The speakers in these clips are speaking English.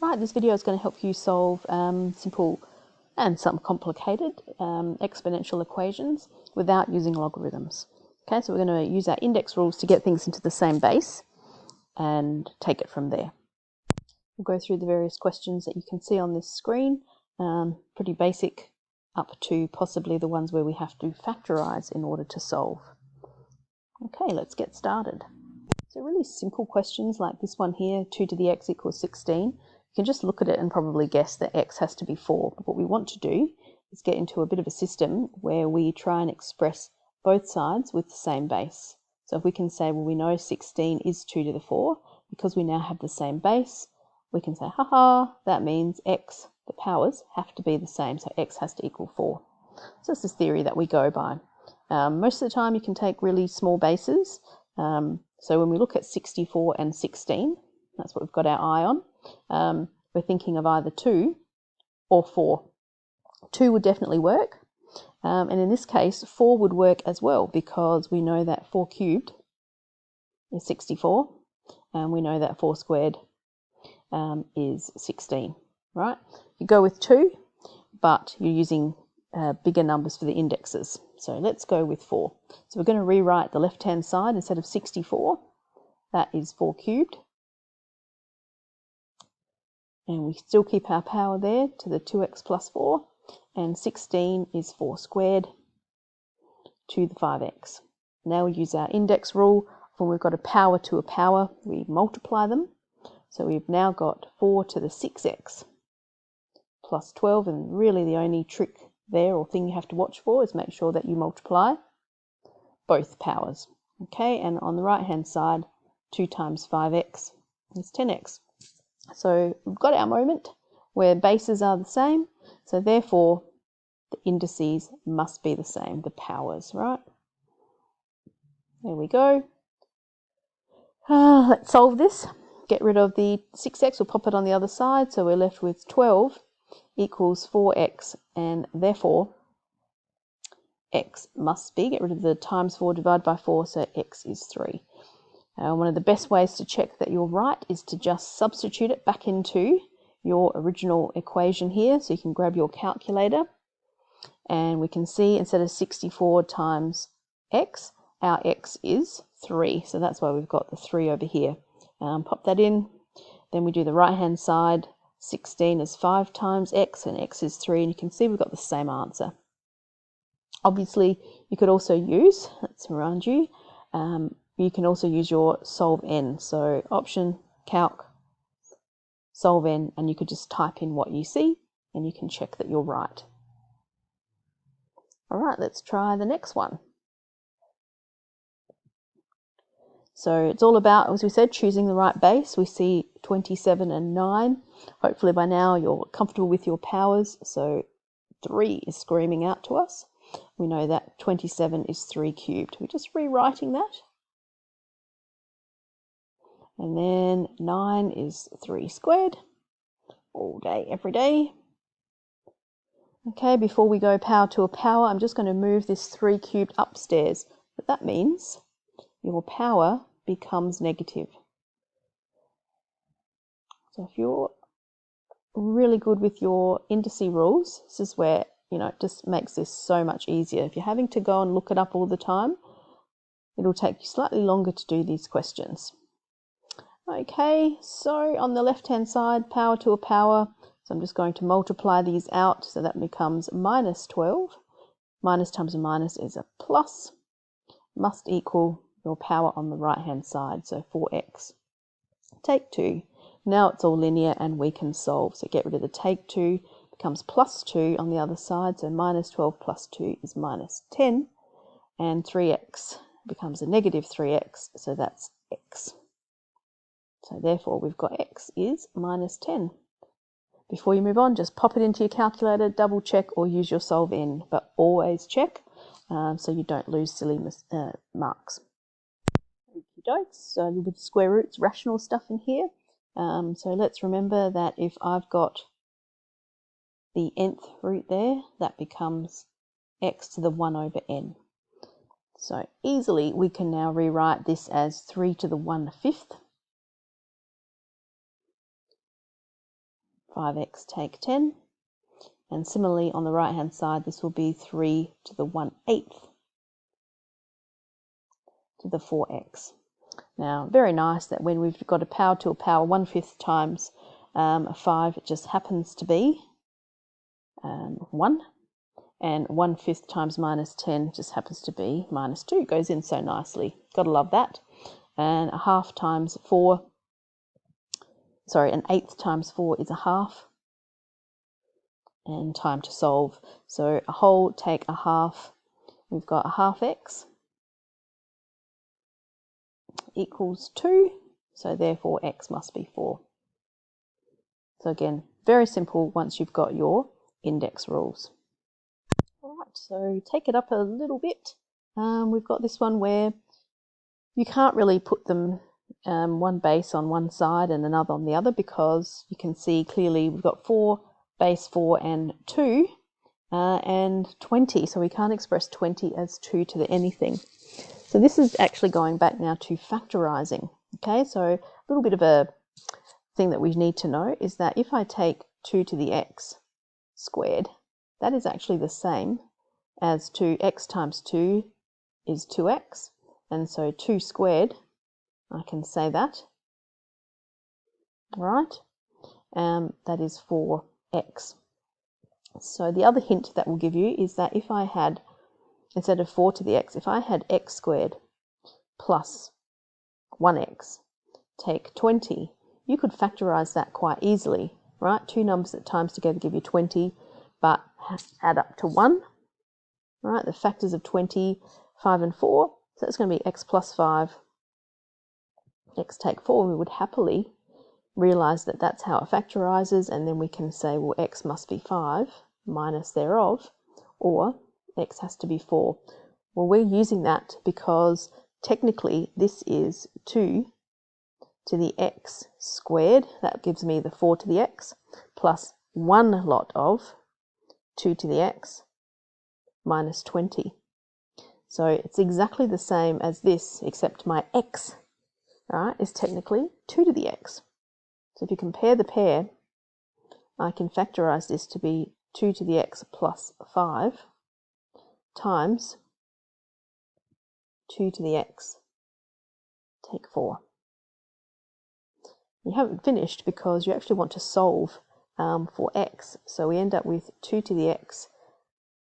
Right, this video is going to help you solve simple and some complicated exponential equations without using logarithms. Okay, so we're going to use our index rules to get things into the same base and take it from there. We'll go through the various questions that you can see on this screen, pretty basic up to possibly the ones where we have to factorize in order to solve. Okay, let's get started. So really simple questions like this one here, 2 to the x equals 16. You can just look at it and probably guess that x has to be 4. But what we want to do is get into a bit of a system where we try and express both sides with the same base. So if we can say, well, we know 16 is 2 to the 4, because we now have the same base, we can say, haha, that means x, the powers, have to be the same, so x has to equal 4. So this is the theory that we go by. Most of the time you can take really small bases. So when we look at 64 and 16, that's what we've got our eye on, we're thinking of either 2 or 4. 2 would definitely work, and in this case 4 would work as well, because we know that 4 cubed is 64, and we know that 4 squared is 16, right? You go with 2, but you're using bigger numbers for the indexes. So let's go with 4. So we're going to rewrite the left-hand side. Instead of 64, that is 4 cubed. And we still keep our power there to the 2x plus 4. And 16 is 4 squared to the 5x. Now we use our index rule. When we've got a power to a power, we multiply them. So we've now got 4 to the 6x plus 12. And really the only trick there or thing you have to watch for is make sure that you multiply both powers. Okay, and on the right hand side, 2 times 5x is 10x. So we've got our moment where bases are the same, so therefore the indices must be the same, the powers, right? There we go. Let's solve this. Get rid of the 6x, we'll pop it on the other side, so we're left with 12 equals 4x, and therefore x must be, get rid of the times 4 divided by 4, so x is 3. One of the best ways to check that you're right is to just substitute it back into your original equation here. So you can grab your calculator and we can see instead of 64 times x, our x is 3. So that's why we've got the 3 over here. Pop that in, then we do the right hand side. 16 is 5 times x and x is 3, and you can see we've got the same answer. Obviously you could also use, let's remind you, you can also use your solve n. So option, calc, solve n, and you could just type in what you see and you can check that you're right. All right, let's try the next one. So it's all about, as we said, choosing the right base. We see 27 and 9. Hopefully by now you're comfortable with your powers. So 3 is screaming out to us. We know that 27 is 3 cubed. We're just rewriting that. And then 9 is 3 squared, all day, every day. Okay, before we go power to a power, I'm just going to move this 3 cubed upstairs. But that means your power becomes negative. So if you're really good with your indice rules, this is where, it just makes this so much easier. If you're having to go and look it up all the time, it'll take you slightly longer to do these questions. Okay, so on the left-hand side, power to a power, so I'm just going to multiply these out, so that becomes minus 12. Minus times a minus is a plus, must equal your power on the right-hand side, so 4x. Take 2. Now it's all linear and we can solve, so get rid of the take 2, becomes plus 2 on the other side, so minus 12 plus 2 is minus 10, and 3x becomes a negative 3x, so that's x. So therefore we've got x is minus 10. Before you move on, just pop it into your calculator, double check or use your solve n, but always check so you don't lose silly marks. So a little bit of square roots, rational stuff in here. So let's remember that if I've got the nth root there, that becomes x to the 1 over n. So easily we can now rewrite this as 3 to the 1/5 5x take 10. And similarly, on the right-hand side, this will be 3 to the 1/8 to the 4x. Now, very nice that when we've got a power to a power 1/5 times 5, it just happens to be 1. And 1/5 times minus 10 just happens to be minus 2. Goes in so nicely. Gotta love that. And a half times 4, sorry, an eighth times 4 is a half. And time to solve. So a whole take a half. We've got a half x equals 2. So therefore x must be 4. So again, very simple once you've got your index rules. All right, so take it up a little bit. We've got this one where you can't really put them one base on one side and another on the other, because you can see clearly we've got 4, base 4 and 2 and 20. So we can't express 20 as 2 to the anything. So this is actually going back now to factorizing. Okay, so a little bit of a thing that we need to know is that if I take 2 to the x squared, that is actually the same as 2x times 2 is 2x. And so 2 squared, I can say that, right? That is 4x. So the other hint that will give you is that if I had, instead of 4 to the x, if I had x squared plus 1x take 20, you could factorize that quite easily, right? Two numbers that times together give you 20, but add up to 1, right? The factors of 20, 5 and 4, so it's going to be x plus 5, x take 4. We would happily realize that that's how it factorizes, and then we can say, well, x must be 5 minus thereof, or x has to be 4. Well, we're using that because technically this is 2 to the x squared. That gives me the 4 to the x plus 1 lot of 2 to the x minus 20. So it's exactly the same as this, except my x, right, is technically 2 to the x. So if you compare the pair, I can factorize this to be 2 to the x plus 5 times 2 to the x take 4. You haven't finished because you actually want to solve for x. So we end up with 2 to the x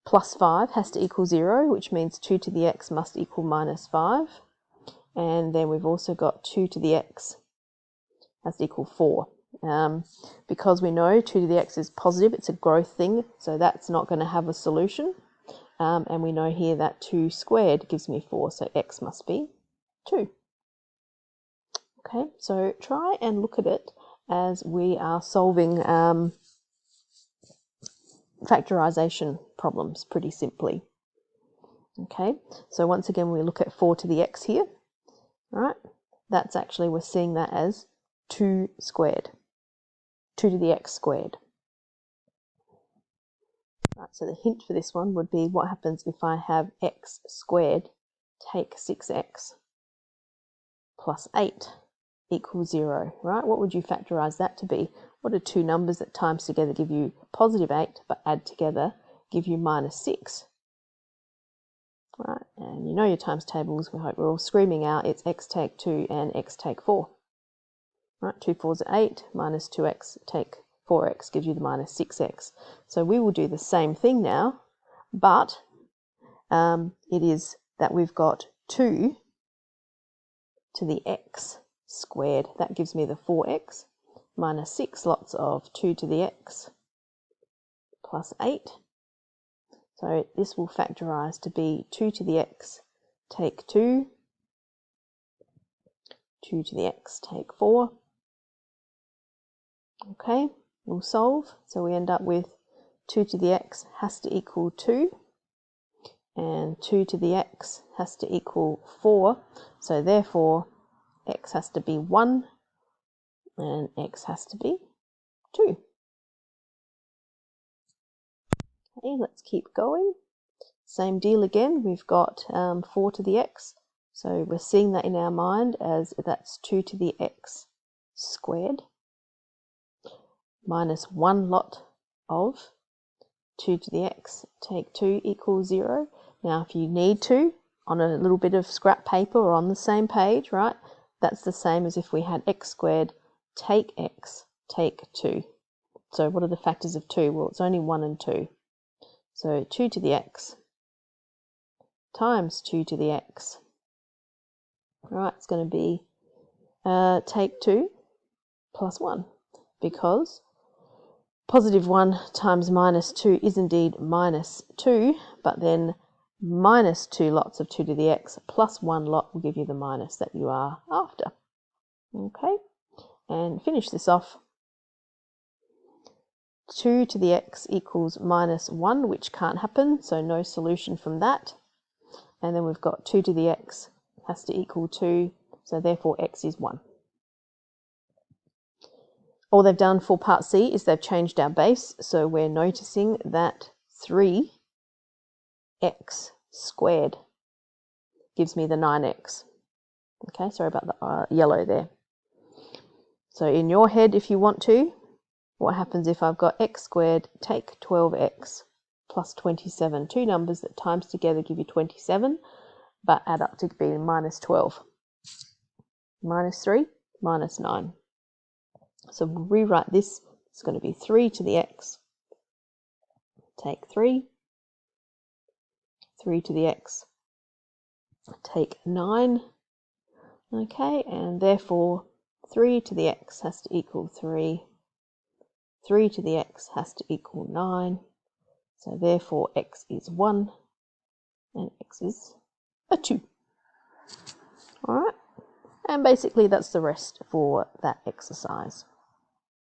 plus 5 has to equal 0, which means 2 to the x must equal minus 5. And then we've also got 2 to the x has to equal 4. Because we know 2 to the x is positive, it's a growth thing, so that's not going to have a solution. And we know here that 2 squared gives me 4, so x must be 2. Okay, so try and look at it as we are solving factorization problems pretty simply. Okay, so once again we look at 4 to the x here. All right, that's actually, we're seeing that as 2 squared, 2 to the x squared. Right, so the hint for this one would be what happens if I have x squared take 6x plus 8 equals 0, right? What would you factorize that to be? What are two numbers that times together give you positive 8, but add together give you minus 6? Right, and you know your times tables, we hope we're all screaming out, it's x take 2 and x take 4. Right, 2 4s are 8, minus 2x take 4x gives you the minus 6x. So we will do the same thing now, but it is that we've got 2 to the x squared. That gives me the 4x minus 6 lots of 2 to the x plus 8. So this will factorize to be 2 to the x take 2, 2 to the x take 4. Okay, we'll solve. So we end up with 2 to the x has to equal 2, and 2 to the x has to equal 4. So therefore, x has to be 1, and x has to be 2. Okay, let's keep going. Same deal again, we've got 4 to the x. So we're seeing that in our mind as that's 2 to the x squared. minus 1 lot of 2 to the x, take 2 equals 0. Now if you need to, on a little bit of scrap paper or on the same page, right, that's the same as if we had x squared, take x, take 2. So what are the factors of 2? Well, it's only 1 and 2. So 2 to the x times 2 to the x. All right, it's going to be take 2 plus 1, because positive 1 times minus 2 is indeed minus 2, but then minus 2 lots of 2 to the x plus 1 lot will give you the minus that you are after. Okay, and finish this off. 2 to the x equals minus 1, which can't happen, so no solution from that. And then we've got 2 to the x has to equal 2, so therefore x is 1. All they've done for part C is they've changed our base, so we're noticing that 3x squared gives me the 9x. Okay, sorry about the yellow there. So in your head, if you want to, what happens if I've got x squared, take 12x plus 27, two numbers that times together give you 27, but add up to be minus 12. Minus 3, minus 9. So we'll rewrite this. It's going to be 3 to the x, take 3. 3 to the x, take 9. Okay, and therefore 3 to the x has to equal 3. 3 to the x has to equal 9. So therefore x is 1 and x is a 2. All right, and basically that's the rest for that exercise.